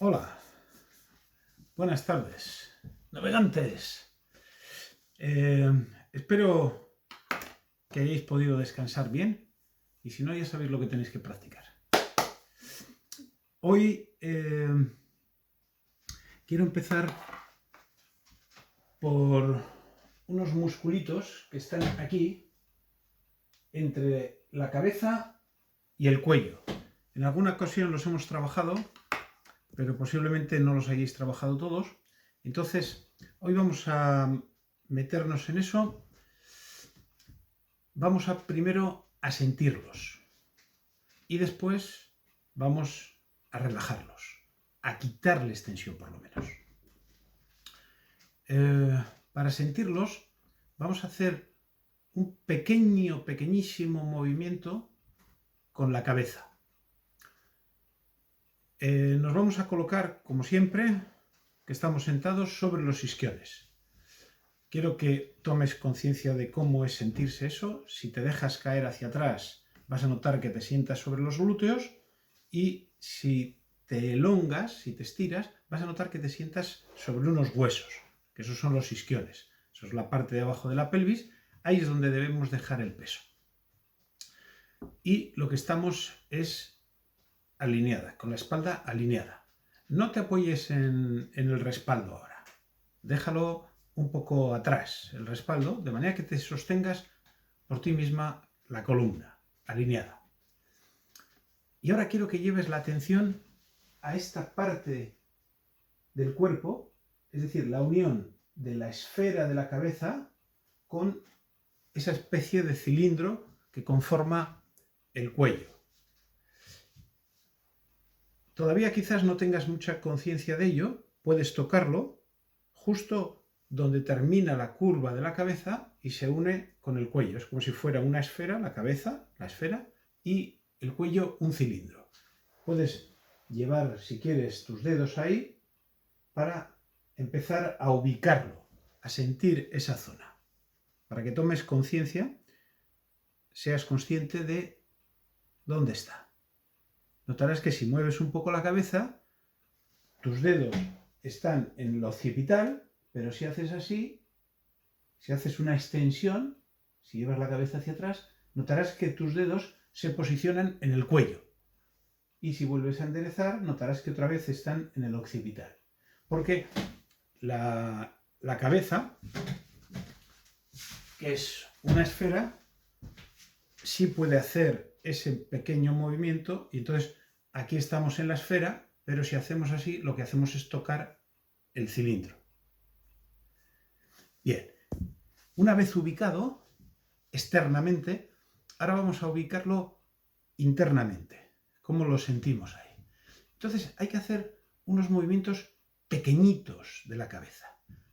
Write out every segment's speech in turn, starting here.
Hola, buenas tardes, navegantes. Espero que hayáis podido descansar bien y si no, ya sabéis lo que tenéis que practicar. Hoy quiero empezar por unos musculitos que están aquí entre la cabeza y el cuello. En alguna ocasión los hemos trabajado, pero posiblemente no los hayáis trabajado todos. Entonces, hoy vamos a meternos en eso. Vamos primero a sentirlos y después vamos a relajarlos, a quitarles tensión por lo menos. Para sentirlos vamos a hacer un pequeñísimo movimiento con la cabeza. Nos vamos a colocar, como siempre, que estamos sentados sobre los isquiones. Quiero que tomes conciencia de cómo es sentirse eso. Si te dejas caer hacia atrás, vas a notar que te sientas sobre los glúteos, y si te elongas, si te estiras, vas a notar que te sientas sobre unos huesos, que esos son los isquiones. Eso es la parte de abajo de la pelvis. Ahí es donde debemos dejar el peso. Y lo que estamos es alineada, con la espalda alineada. No te apoyes en el respaldo ahora. Déjalo un poco atrás, el respaldo, de manera que te sostengas por ti misma la columna, alineada. Y ahora quiero que lleves la atención a esta parte del cuerpo, es decir, la unión de la esfera de la cabeza con esa especie de cilindro que conforma el cuello. Todavía quizás no tengas mucha conciencia de ello, puedes tocarlo justo donde termina la curva de la cabeza y se une con el cuello. Es como si fuera una esfera, la cabeza, la esfera, y el cuello un cilindro. Puedes llevar, si quieres, tus dedos ahí para empezar a ubicarlo, a sentir esa zona. Para que tomes conciencia, seas consciente de dónde está. Notarás que si mueves un poco la cabeza, tus dedos están en el occipital, pero si haces así, si haces una extensión, si llevas la cabeza hacia atrás, notarás que tus dedos se posicionan en el cuello. Y si vuelves a enderezar, notarás que otra vez están en el occipital. Porque la cabeza, que es una esfera, sí puede hacer ese pequeño movimiento, y entonces aquí estamos en la esfera, pero si hacemos así, lo que hacemos es tocar el cilindro. Bien, una vez ubicado externamente, ahora vamos a ubicarlo internamente. ¿Cómo lo sentimos ahí? Entonces hay que hacer unos movimientos pequeñitos de la cabeza.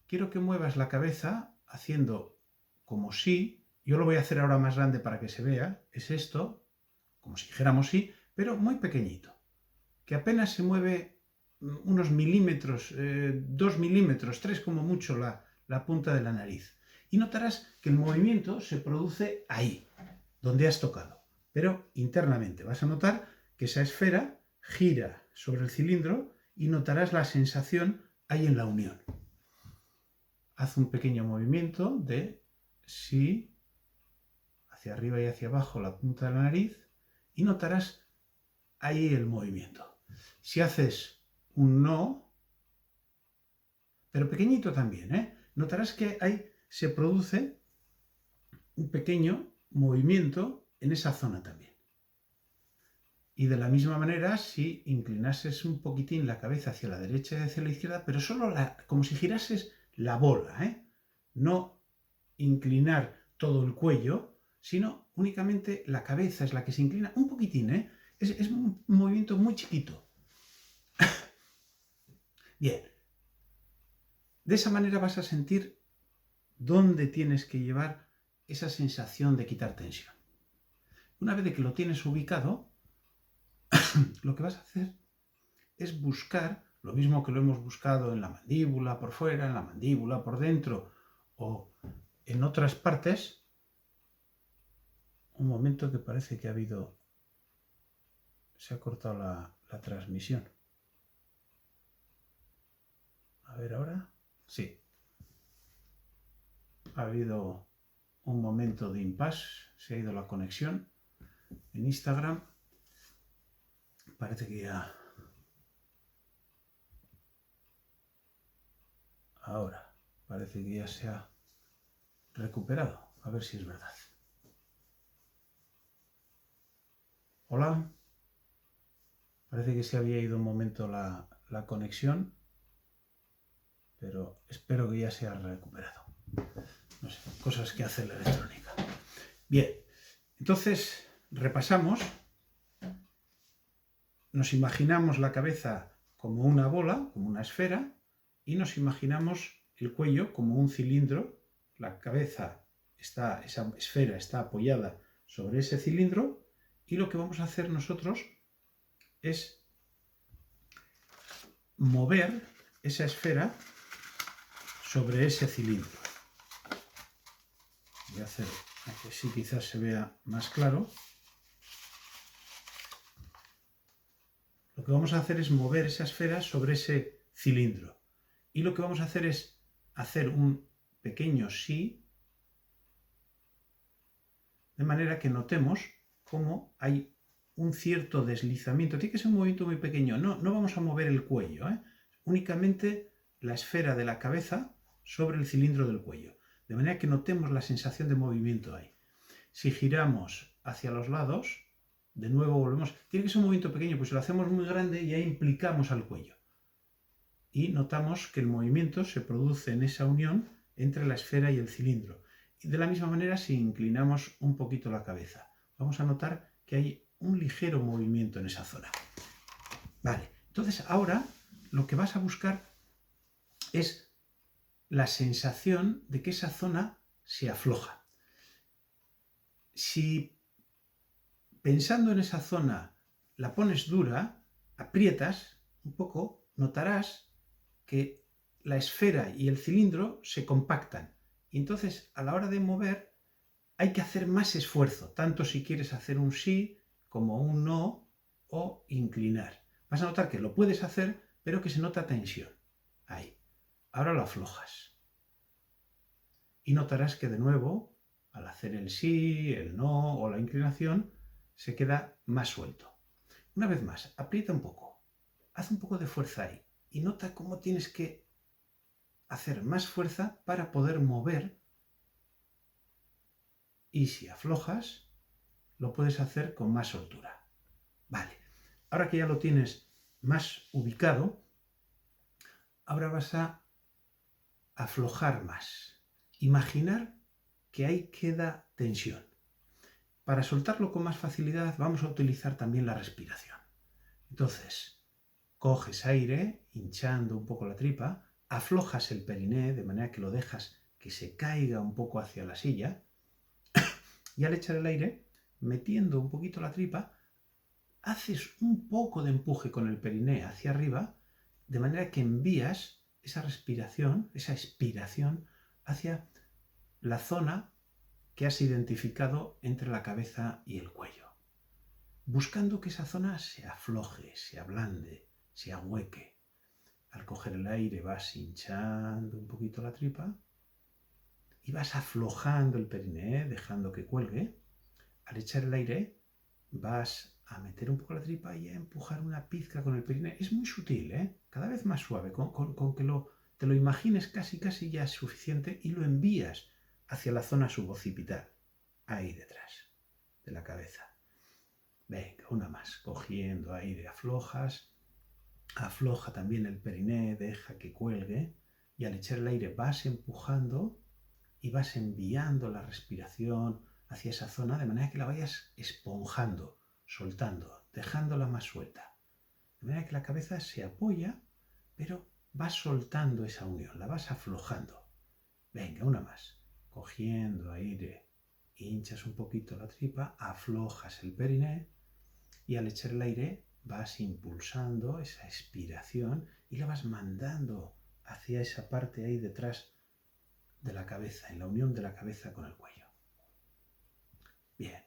Quiero que muevas la cabeza haciendo como si, yo lo voy a hacer ahora más grande para que se vea, es esto, como si dijéramos sí, pero muy pequeñito, que apenas se mueve unos milímetros, 2 milímetros, 3 como mucho la punta de la nariz. Y notarás que el movimiento se produce ahí, donde has tocado, pero internamente. Vas a notar que esa esfera gira sobre el cilindro y notarás la sensación ahí en la unión. Haz un pequeño movimiento de sí, hacia arriba y hacia abajo la punta de la nariz, y notarás ahí el movimiento. Si haces un no, pero pequeñito también, notarás que ahí se produce un pequeño movimiento en esa zona también. Y de la misma manera, si inclinases un poquitín la cabeza hacia la derecha y hacia la izquierda, pero solo como si girases la bola, no inclinar todo el cuello, sino únicamente la cabeza es la que se inclina un poquitín, es un movimiento muy chiquito. Bien, de esa manera vas a sentir dónde tienes que llevar esa sensación de quitar tensión. Una vez que lo tienes ubicado, lo que vas a hacer es buscar, lo mismo que lo hemos buscado en la mandíbula por fuera, en la mandíbula por dentro o en otras partes. Un momento, que parece que se ha cortado la transmisión. A ver ahora. Sí. Ha habido un momento de impasse, se ha ido la conexión en Instagram. Parece que ya... Ahora, parece que ya se ha recuperado. A ver si es verdad. Hola. Parece que se había ido un momento la conexión, pero espero que ya se ha recuperado. No sé, cosas que hace la electrónica. Bien, entonces repasamos. Nos imaginamos la cabeza como una bola, como una esfera, y nos imaginamos el cuello como un cilindro. La cabeza esa esfera está apoyada sobre ese cilindro, y lo que vamos a hacer nosotros es mover esa esfera sobre ese cilindro. Voy a hacer que sí, quizás se vea más claro. Lo que vamos a hacer es mover esa esfera sobre ese cilindro. Y lo que vamos a hacer es hacer un pequeño sí, de manera que notemos cómo hay un cierto deslizamiento. Tiene que ser un movimiento muy pequeño. No vamos a mover el cuello, únicamente la esfera de la cabeza sobre el cilindro del cuello. De manera que notemos la sensación de movimiento ahí. Si giramos hacia los lados, de nuevo volvemos. Tiene que ser un movimiento pequeño, pues si lo hacemos muy grande ya implicamos al cuello. Y notamos que el movimiento se produce en esa unión entre la esfera y el cilindro. Y de la misma manera, si inclinamos un poquito la cabeza, vamos a notar que hay un ligero movimiento en esa zona. Vale, entonces ahora lo que vas a buscar es la sensación de que esa zona se afloja. Si pensando en esa zona la pones dura, aprietas un poco, notarás que la esfera y el cilindro se compactan. Y entonces a la hora de mover hay que hacer más esfuerzo, tanto si quieres hacer un sí como un no o inclinar. Vas a notar que lo puedes hacer, pero que se nota tensión. Ahí. Ahora lo aflojas. Y notarás que de nuevo, al hacer el sí, el no o la inclinación, se queda más suelto. Una vez más, aprieta un poco. Haz un poco de fuerza ahí. Y nota cómo tienes que hacer más fuerza para poder mover. Y si aflojas, lo puedes hacer con más soltura. Vale. Ahora que ya lo tienes más ubicado, ahora vas a aflojar más. Imaginar que ahí queda tensión. Para soltarlo con más facilidad vamos a utilizar también la respiración. Entonces, coges aire, hinchando un poco la tripa, aflojas el periné de manera que lo dejas que se caiga un poco hacia la silla, y al echar el aire, metiendo un poquito la tripa, haces un poco de empuje con el periné hacia arriba, de manera que envías esa respiración, esa expiración, hacia la zona que has identificado entre la cabeza y el cuello, buscando que esa zona se afloje, se ablande, se ahueque. Al coger el aire vas hinchando un poquito la tripa y vas aflojando el periné, dejando que cuelgue. Al echar el aire vas a meter un poco la tripa y a empujar una pizca con el periné. Es muy sutil, cada vez más suave, con que te lo imagines casi ya es suficiente, y lo envías hacia la zona suboccipital, ahí detrás de la cabeza. Venga, una más, cogiendo aire aflojas, afloja también el periné, deja que cuelgue, y al echar el aire vas empujando y vas enviando la respiración hacia esa zona de manera que la vayas esponjando, soltando, dejándola más suelta. De manera que la cabeza se apoya, pero vas soltando esa unión, la vas aflojando. Venga, una más. Cogiendo aire, hinchas un poquito la tripa, aflojas el periné y al echar el aire vas impulsando esa expiración y la vas mandando hacia esa parte ahí detrás de la cabeza, en la unión de la cabeza con el cuello. Bien,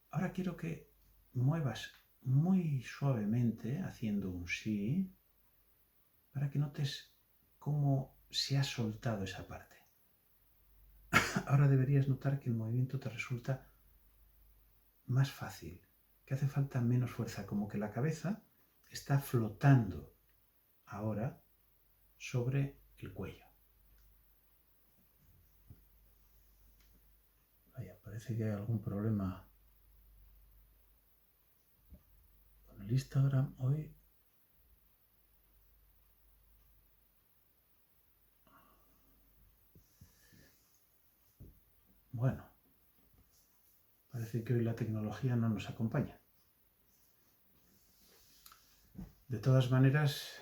ahora quiero que muevas muy suavemente haciendo un sí, para que notes cómo se ha soltado esa parte. Ahora deberías notar que el movimiento te resulta más fácil, que hace falta menos fuerza, como que la cabeza está flotando ahora sobre el cuello. Vaya, parece que hay algún problema con el Instagram hoy. Bueno, parece que hoy la tecnología no nos acompaña. De todas maneras,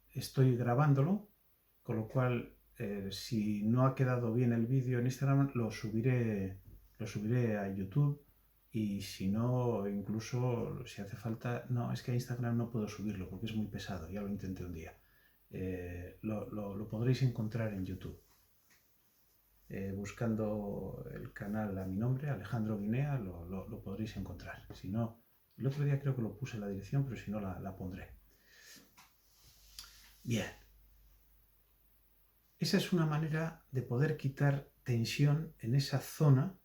estoy grabándolo, con lo cual, si no ha quedado bien el vídeo en Instagram, lo subiré a YouTube, y si no, incluso si hace falta... No, es que a Instagram no puedo subirlo porque es muy pesado, ya lo intenté un día. Lo podréis encontrar en YouTube. Buscando el canal a mi nombre, Alejandro Guinea, lo podréis encontrar. Si no, el otro día creo que lo puse en la dirección, pero si no la pondré. Bien. Esa es una manera de poder quitar tensión en esa zona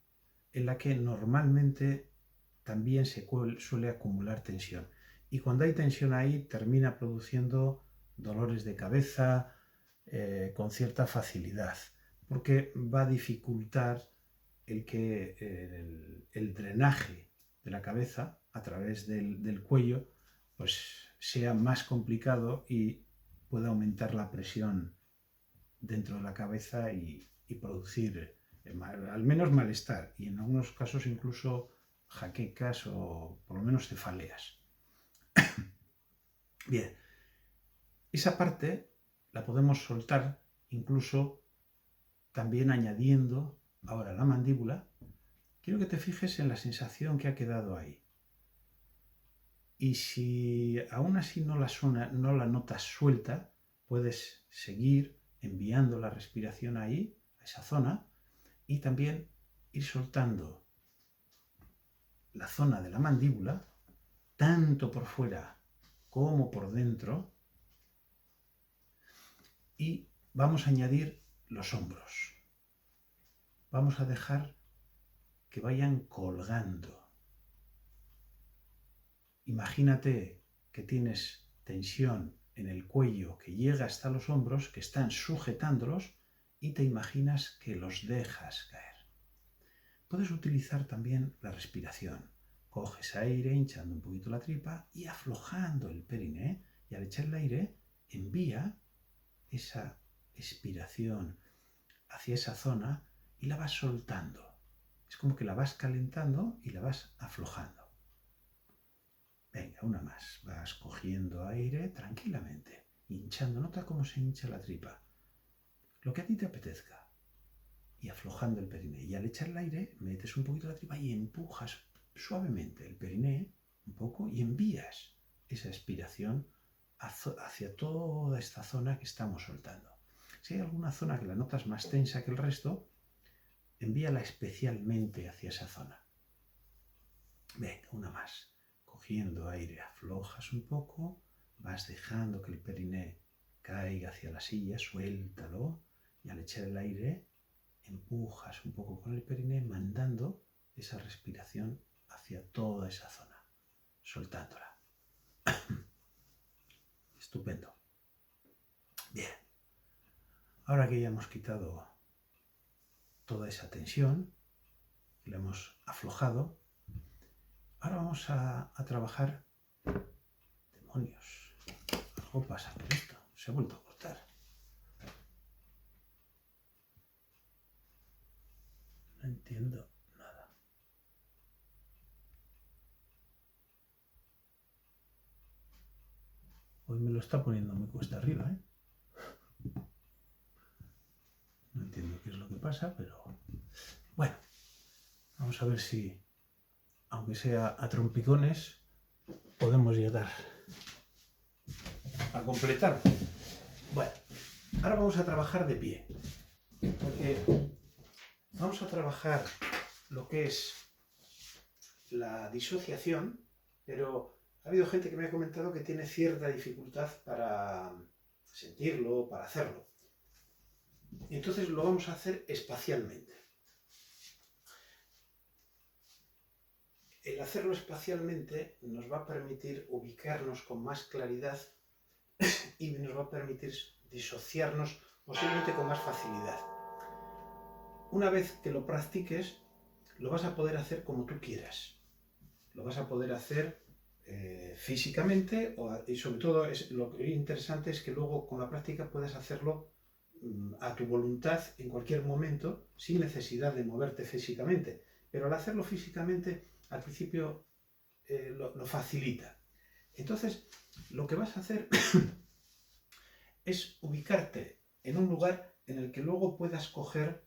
en la que normalmente también se suele acumular tensión. Y cuando hay tensión ahí, termina produciendo dolores de cabeza con cierta facilidad, porque va a dificultar el que el drenaje de la cabeza a través del cuello pues sea más complicado y pueda aumentar la presión dentro de la cabeza y producir al menos malestar, y en algunos casos incluso jaquecas o por lo menos cefaleas. Bien, esa parte la podemos soltar incluso también añadiendo ahora la mandíbula. Quiero que te fijes en la sensación que ha quedado ahí. Y si aún así no la notas suelta, puedes seguir enviando la respiración ahí, a esa zona, y también ir soltando la zona de la mandíbula, tanto por fuera como por dentro, y vamos a añadir los hombros. Vamos a dejar que vayan colgando. Imagínate que tienes tensión en el cuello que llega hasta los hombros, que están sujetándolos, y te imaginas que los dejas caer. Puedes utilizar también la respiración. Coges aire hinchando un poquito la tripa y aflojando el periné, y al echar el aire envía esa expiración hacia esa zona y la vas soltando. Es como que la vas calentando y la vas aflojando. Venga, una más. Vas cogiendo aire tranquilamente, hinchando. Nota cómo se hincha la tripa. Lo que a ti te apetezca. Y aflojando el periné. Y al echar el aire, metes un poquito la tripa y empujas suavemente el periné un poco y envías esa expiración hacia toda esta zona que estamos soltando. Si hay alguna zona que la notas más tensa que el resto, envíala especialmente hacia esa zona. Venga, una más. Cogiendo aire, aflojas un poco, vas dejando que el periné caiga hacia la silla, suéltalo, y al echar el aire empujas un poco con el periné, mandando esa respiración hacia toda esa zona, soltándola. Estupendo. Bien. Ahora que ya hemos quitado toda esa tensión y la hemos aflojado, ahora vamos a trabajar. Demonios, algo pasa con esto, se ha vuelto a cortar. No entiendo nada. Hoy me lo está poniendo muy cuesta arriba, ¿eh? No entiendo qué es lo que pasa, pero bueno, vamos a ver si, aunque sea a trompicones, podemos llegar a completar. Bueno, ahora vamos a trabajar de pie, porque vamos a trabajar lo que es la disociación, pero ha habido gente que me ha comentado que tiene cierta dificultad sentirlo, para hacerlo. Y entonces lo vamos a hacer espacialmente. El hacerlo espacialmente nos va a permitir ubicarnos con más claridad y nos va a permitir disociarnos posiblemente con más facilidad. Una vez que lo practiques, lo vas a poder hacer como tú quieras. Lo vas a poder hacer físicamente y sobre todo lo interesante es que luego con la práctica puedas hacerlo a tu voluntad en cualquier momento sin necesidad de moverte físicamente. Pero al hacerlo físicamente al principio lo facilita. Entonces lo que vas a hacer es ubicarte en un lugar en el que luego puedas coger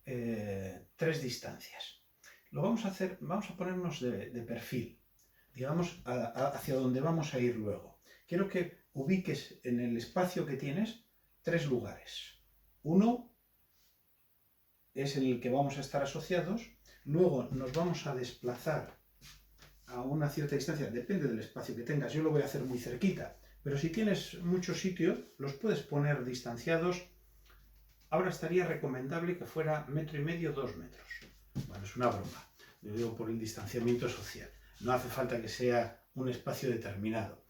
3 distancias. Lo vamos a hacer, vamos a ponernos de perfil, digamos, hacia donde vamos a ir luego. Quiero que ubiques en el espacio que tienes 3 lugares. Uno es en el que vamos a estar asociados, luego nos vamos a desplazar a una cierta distancia, depende del espacio que tengas, yo lo voy a hacer muy cerquita, pero si tienes mucho sitio, los puedes poner distanciados. Ahora estaría recomendable que fuera 1,5 metros, 2 metros. Bueno, es una broma, lo digo por el distanciamiento social. No hace falta que sea un espacio determinado.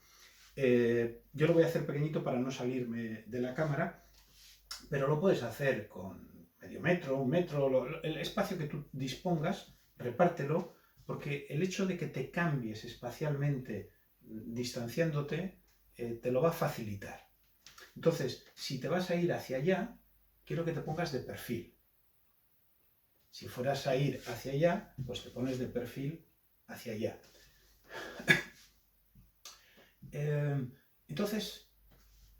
Yo lo voy a hacer pequeñito para no salirme de la cámara, pero lo puedes hacer con medio metro, 1 metro, el espacio que tú dispongas, repártelo, porque el hecho de que te cambies espacialmente distanciándote, te lo va a facilitar. Entonces, si te vas a ir hacia allá, quiero que te pongas de perfil. Si fueras a ir hacia allá, pues te pones de perfil hacia allá. Entonces,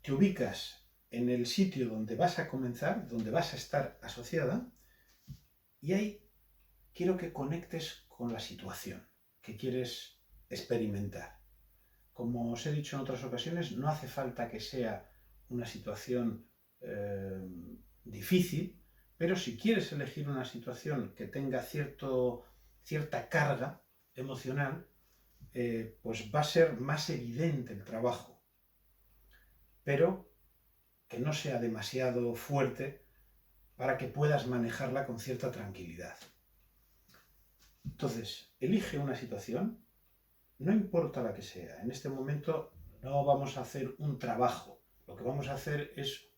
te ubicas en el sitio donde vas a comenzar, donde vas a estar asociada, y ahí quiero que conectes con la situación que quieres experimentar. Como os he dicho en otras ocasiones, no hace falta que sea una situación difícil, pero si quieres elegir una situación que tenga cierta carga emocional, pues va a ser más evidente el trabajo, pero que no sea demasiado fuerte para que puedas manejarla con cierta tranquilidad. Entonces, elige una situación, no importa la que sea. En este momento no vamos a hacer un trabajo, lo que vamos a hacer es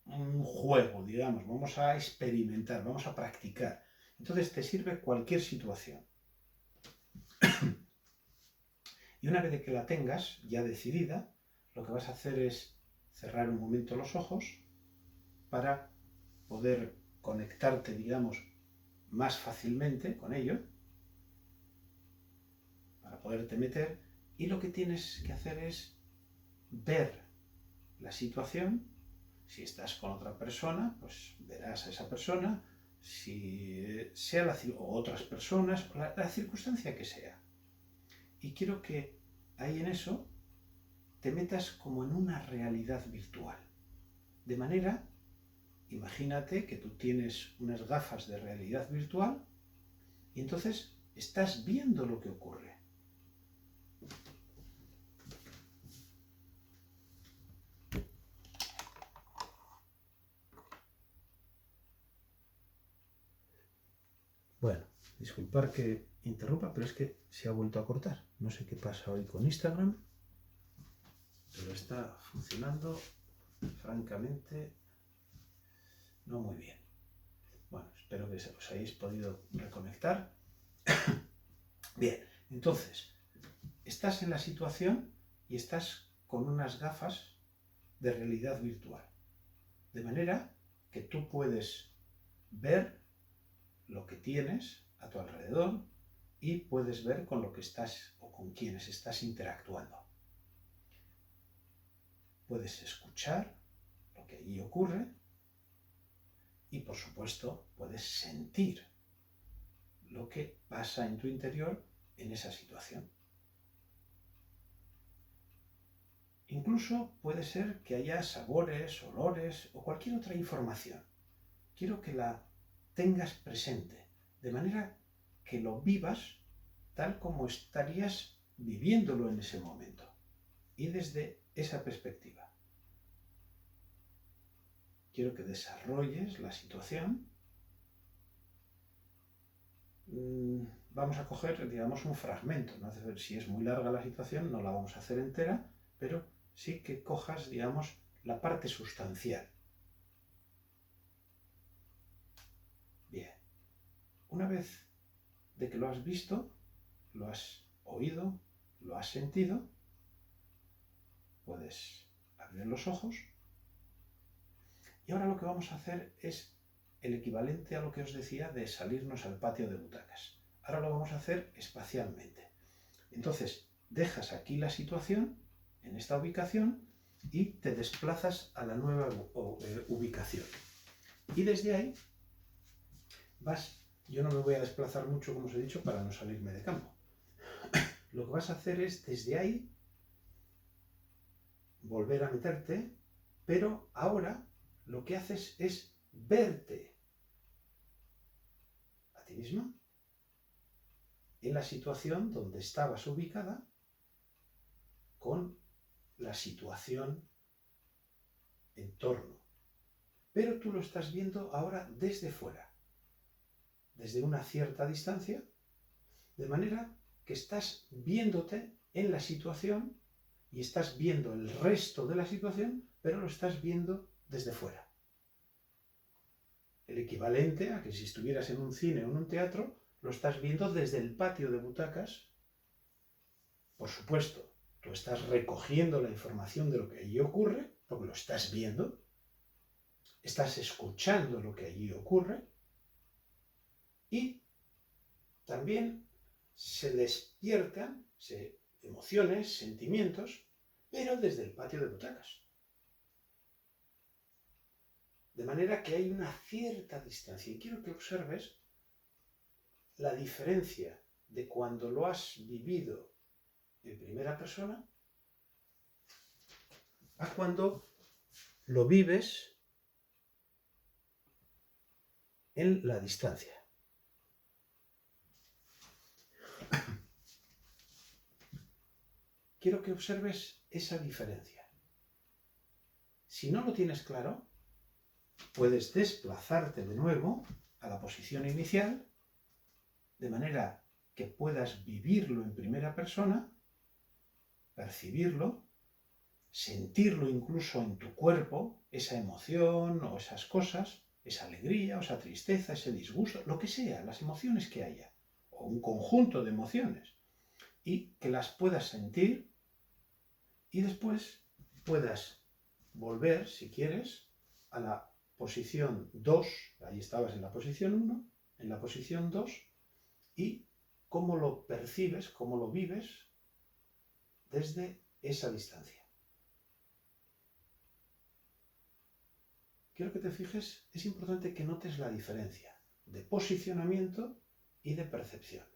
un juego, digamos, vamos a experimentar, vamos a practicar. Entonces te sirve cualquier situación. Y una vez que la tengas ya decidida, lo que vas a hacer es cerrar un momento los ojos para poder conectarte, digamos, más fácilmente con ello, para poderte meter, y lo que tienes que hacer es ver la situación. Si estás con otra persona, pues verás a esa persona, si sea o otras personas, o la circunstancia que sea. Y quiero que ahí en eso te metas como en una realidad virtual. De manera, imagínate que tú tienes unas gafas de realidad virtual y entonces estás viendo lo que ocurre. Bueno, disculpar que interrumpa, pero es que se ha vuelto a cortar. No sé qué pasa hoy con Instagram, pero está funcionando francamente no muy bien. Bueno, espero que os hayáis podido reconectar. Bien, entonces, estás en la situación y estás con unas gafas de realidad virtual. De manera que tú puedes ver lo que tienes a tu alrededor y puedes ver con lo que estás o con quienes estás interactuando. Puedes escuchar lo que allí ocurre y, por supuesto, puedes sentir lo que pasa en tu interior en esa situación. Incluso puede ser que haya sabores, olores o cualquier otra información. Quiero que la tengas presente, de manera que lo vivas tal como estarías viviéndolo en ese momento y desde esa perspectiva. quiero que desarrolles la situación. Vamos a coger, digamos, un fragmento, ¿no? Si es muy larga la situación, no la vamos a hacer entera, pero sí que cojas, digamos, la parte sustancial. Bien. Una vez de que lo has visto, lo has oído, lo has sentido, puedes abrir los ojos. Y ahora lo que vamos a hacer es el equivalente a lo que os decía de salirnos al patio de butacas. Ahora lo vamos a hacer espacialmente. Entonces, dejas aquí la situación, en esta ubicación, y te desplazas a la nueva ubicación. Y desde ahí vas, yo no me voy a desplazar mucho, como os he dicho, para no salirme de campo. Lo que vas a hacer es, desde ahí, volver a meterte, pero ahora lo que haces es verte a ti misma en la situación donde estabas ubicada con la situación en torno. Pero tú lo estás viendo ahora desde fuera, desde una cierta distancia, de manera que estás viéndote en la situación y estás viendo el resto de la situación, pero lo estás viendo desde fuera. El equivalente a que si estuvieras en un cine o en un teatro, lo estás viendo desde el patio de butacas. Por supuesto, tú estás recogiendo la información de lo que allí ocurre, porque lo estás viendo, estás escuchando lo que allí ocurre, y también se despiertan emociones, sentimientos, pero desde el patio de butacas. De manera que hay una cierta distancia. Y quiero que observes la diferencia de cuando lo has vivido en primera persona a cuando lo vives en la distancia. Quiero que observes esa diferencia. Si no lo tienes claro, puedes desplazarte de nuevo a la posición inicial, de manera que puedas vivirlo en primera persona, percibirlo, sentirlo incluso en tu cuerpo, esa emoción o esas cosas, esa alegría o esa tristeza, ese disgusto, lo que sea, las emociones que haya, o un conjunto de emociones, y que las puedas sentir y después puedas volver, si quieres, a la posición 2, ahí estabas en la posición 1, en la posición 2, y cómo lo percibes, cómo lo vives desde esa distancia. Quiero que te fijes, es importante que notes la diferencia de posicionamiento y de percepción.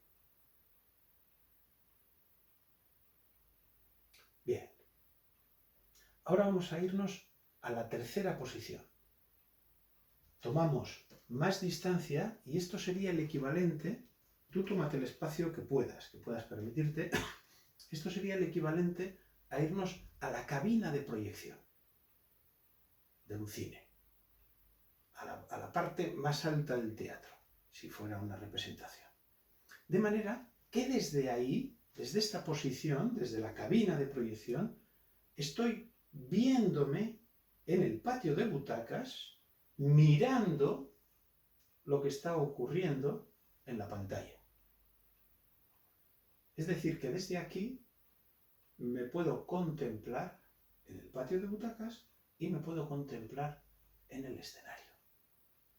Bien, ahora vamos a irnos a la tercera posición. Tomamos más distancia y esto sería el equivalente, tú tómate el espacio que puedas permitirte, esto sería el equivalente a irnos a la cabina de proyección de un cine, a la parte más alta del teatro, si fuera una representación. De manera que desde ahí, desde esta posición, desde la cabina de proyección, estoy viéndome en el patio de butacas, mirando lo que está ocurriendo en la pantalla. Es decir, que desde aquí me puedo contemplar en el patio de butacas y me puedo contemplar en el escenario.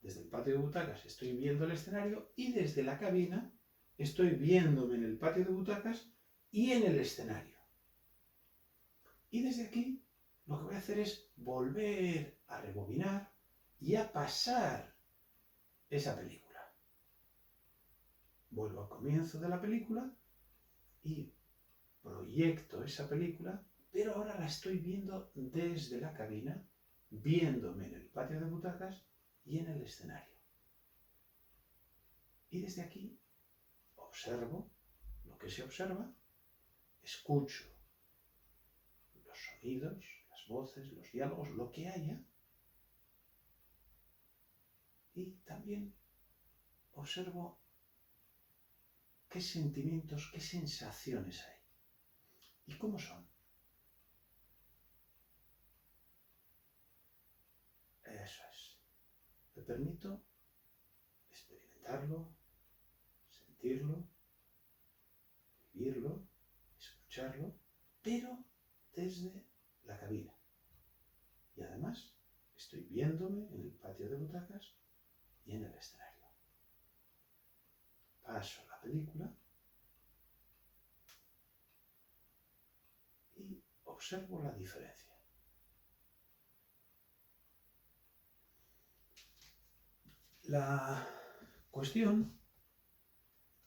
Desde el patio de butacas estoy viendo el escenario y desde la cabina estoy viéndome en el patio de butacas y en el escenario. Y desde aquí lo que voy a hacer es volver a rebobinar y a pasar esa película. Vuelvo al comienzo de la película y proyecto esa película, pero ahora la estoy viendo desde la cabina, viéndome en el patio de butacas y en el escenario. Y desde aquí observo lo que se observa, escucho los sonidos, las voces, los diálogos, lo que haya, Y también observo qué sentimientos, qué sensaciones hay y cómo son. Eso es. Me permito experimentarlo, sentirlo, vivirlo, escucharlo, pero desde la cabina. Y además estoy viéndome en el patio de butacas y en el escenario. Paso la película y observo la diferencia. La cuestión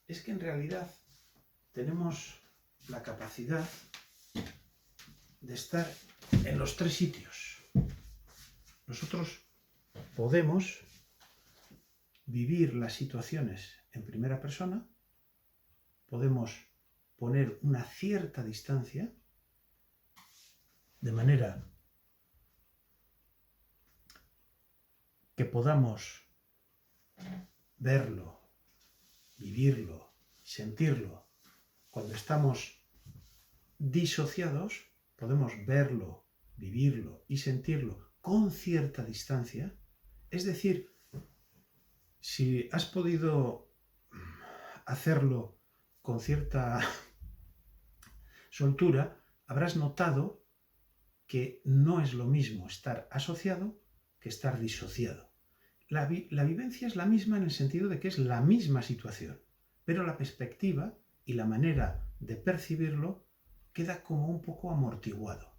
es que en realidad tenemos la capacidad de estar en los tres sitios. Nosotros podemos vivir las situaciones en primera persona, podemos poner una cierta distancia, de manera que podamos verlo, vivirlo, sentirlo. Cuando estamos disociados, podemos verlo, vivirlo y sentirlo con cierta distancia. Es decir, si has podido hacerlo con cierta soltura, habrás notado que no es lo mismo estar asociado que estar disociado. La vivencia es la misma en el sentido de que es la misma situación, pero la perspectiva y la manera de percibirlo queda como un poco amortiguado.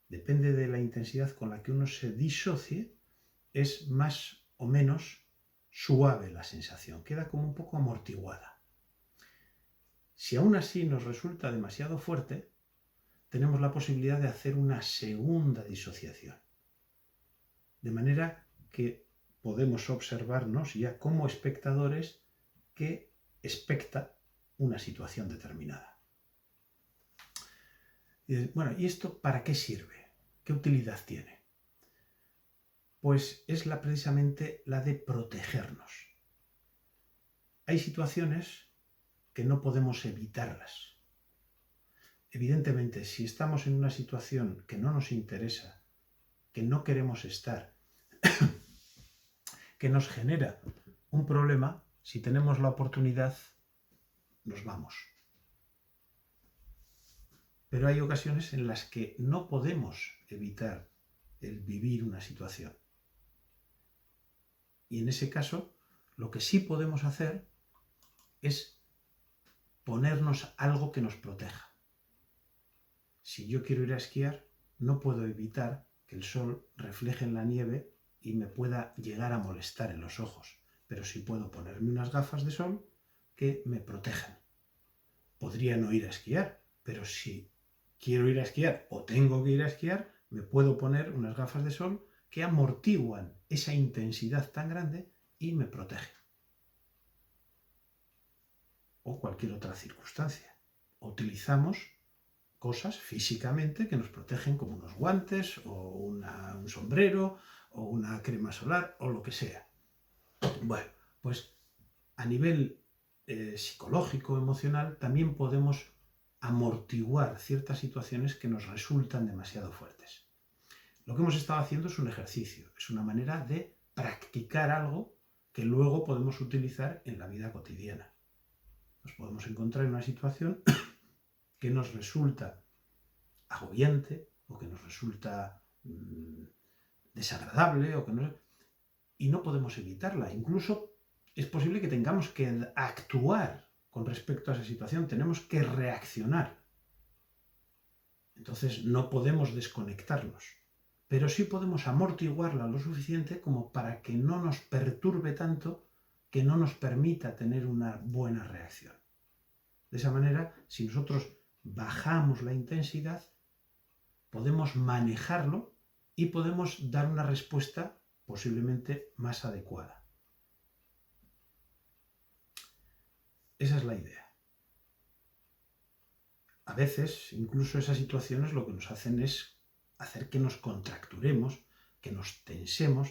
Depende de la intensidad con la que uno se disocie, es más o menos suave la sensación, queda como un poco amortiguada. Si aún así nos resulta demasiado fuerte, tenemos la posibilidad de hacer una segunda disociación. De manera que podemos observarnos ya como espectadores que expecta una situación determinada. Bueno, ¿y esto para qué sirve? ¿Qué utilidad tiene? Pues es precisamente la de protegernos. Hay situaciones que no podemos evitarlas. Evidentemente, si estamos en una situación que no nos interesa, que no queremos estar, que nos genera un problema, si tenemos la oportunidad, nos vamos. Pero hay ocasiones en las que no podemos evitar el vivir una situación. Y en ese caso, lo que sí podemos hacer es ponernos algo que nos proteja. Si yo quiero ir a esquiar, no puedo evitar que el sol refleje en la nieve y me pueda llegar a molestar en los ojos, pero sí puedo ponerme unas gafas de sol que me protejan. Podría no ir a esquiar, pero si quiero ir a esquiar o tengo que ir a esquiar, me puedo poner unas gafas de sol que amortiguan esa intensidad tan grande y me protegen. O cualquier otra circunstancia. Utilizamos cosas físicamente que nos protegen, como unos guantes o un sombrero o una crema solar o lo que sea. Bueno, pues a nivel psicológico, emocional, también podemos amortiguar ciertas situaciones que nos resultan demasiado fuertes. Lo que hemos estado haciendo es un ejercicio, es una manera de practicar algo que luego podemos utilizar en la vida cotidiana. Nos podemos encontrar en una situación que nos resulta agobiante o que nos resulta desagradable y no podemos evitarla. Incluso es posible que tengamos que actuar con respecto a esa situación, tenemos que reaccionar. Entonces no podemos desconectarnos, pero sí podemos amortiguarla lo suficiente como para que no nos perturbe tanto, que no nos permita tener una buena reacción. De esa manera, si nosotros bajamos la intensidad, podemos manejarlo y podemos dar una respuesta posiblemente más adecuada. Esa es la idea. A veces, incluso esas situaciones lo que nos hacen es hacer que nos contracturemos, que nos tensemos,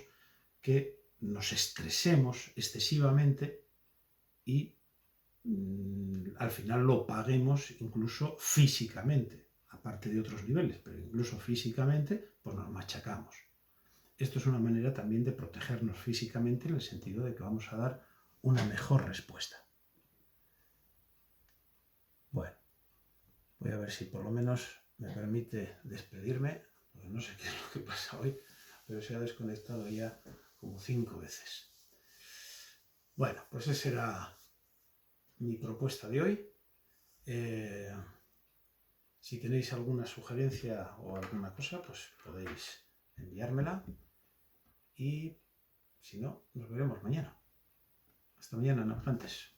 que nos estresemos excesivamente y al final lo paguemos incluso físicamente, aparte de otros niveles, pero incluso físicamente, pues nos machacamos. Esto es una manera también de protegernos físicamente en el sentido de que vamos a dar una mejor respuesta. Bueno, voy a ver si por lo menos me permite despedirme, porque no sé qué es lo que pasa hoy, pero se ha desconectado ya como 5 veces. Bueno, pues esa era mi propuesta de hoy. Si tenéis alguna sugerencia o alguna cosa, pues podéis enviármela. Y si no, nos veremos mañana. Hasta mañana, navegantes.